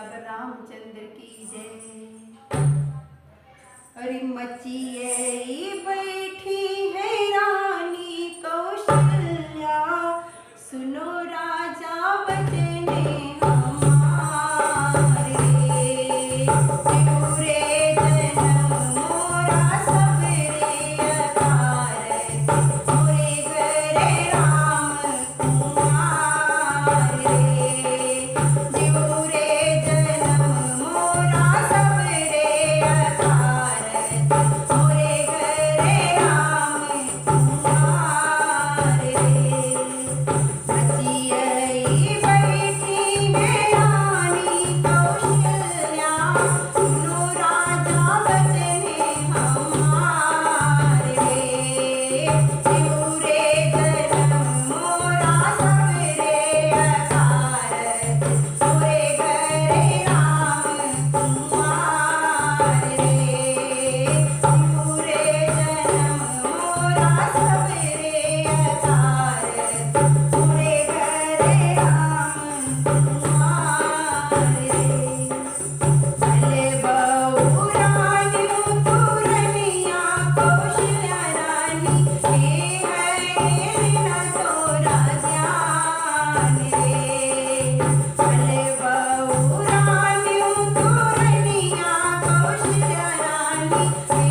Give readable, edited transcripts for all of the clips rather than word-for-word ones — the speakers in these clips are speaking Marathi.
रामचंद्र की जय। अरे मचिए बैठी है रानी कौशल्या, सुनो राजा बचने हमारे। पूरे जन्म मोरा सबरे अकारत, मोरे घरे राम कुमारे। जीवरे जन्म मोरा सबरे अकारत, मोरे घरे राम कुमारे। बचियई बैठी है रानी कौशल्या, सुनो राजा बचने हमारे। पूरे जन्म मोरा सबरे अकारत, मोरे घरे राम कुमारे। पूरे जन्म मोरा सबरे अकारत, मोरे घरे राम कुमारे। भले बहु रानी तुरनिया कौशल्या रानी, हे है न तोरा ध्यान रे। भले बहु रानी तुरनिया कौशल्या रानी, हे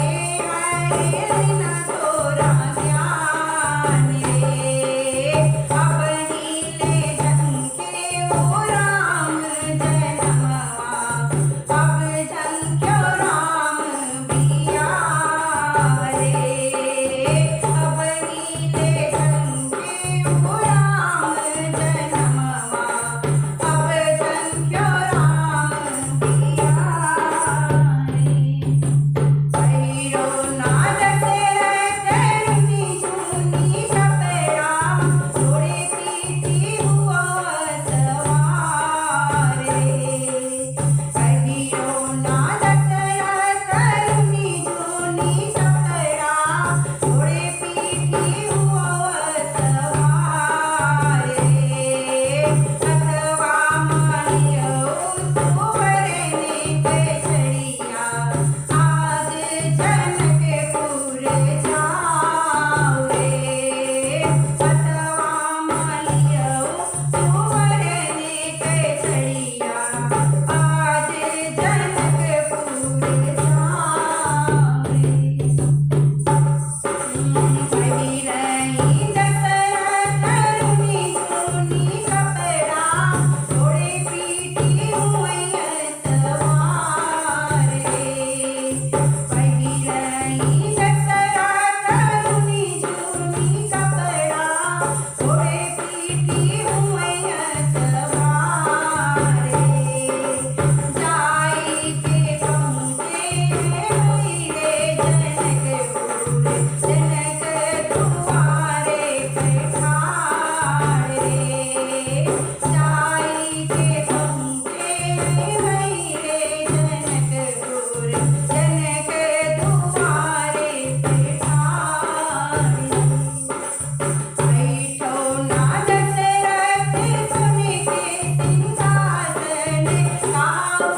है न तोरा ध्यान रे। अपनी ले झंके ओ राम जनमवा, अब झंक्यो राम बिया रे। अपनी ले झंके ओ राम जनमवा, अब झंक्यो राम बिया रे। भैरो नाद से करनी झूनी छपरा, थोड़े पीछे हुआ सवारे। भैरो नाद से करनी झूनी छपरा, थोड़े पीछे हुआ सवारे। अथवा मानियो सुवरने के छड़िया, आज जनकपुर जाओ रे। अथवा मानियो सुवरने के छड़िया, आज जनकपुर जाओ रे। भैरई दशरथ करनी झूनी छपरा, थोड़े पीठी हुई सवारे। भैरई दशरथ करनी झूनी छपरा, थोड़े पीठी हुई सवारे। जाई के पहुँचे हुई रे जनकपुर, जनक दुआरे बैठाए रे। जाई के पहुँचे हुई रे जनकपुर, जनक दुआरे बैठाए। बैठो ना दशरथ सुन के सिंहासन, काहू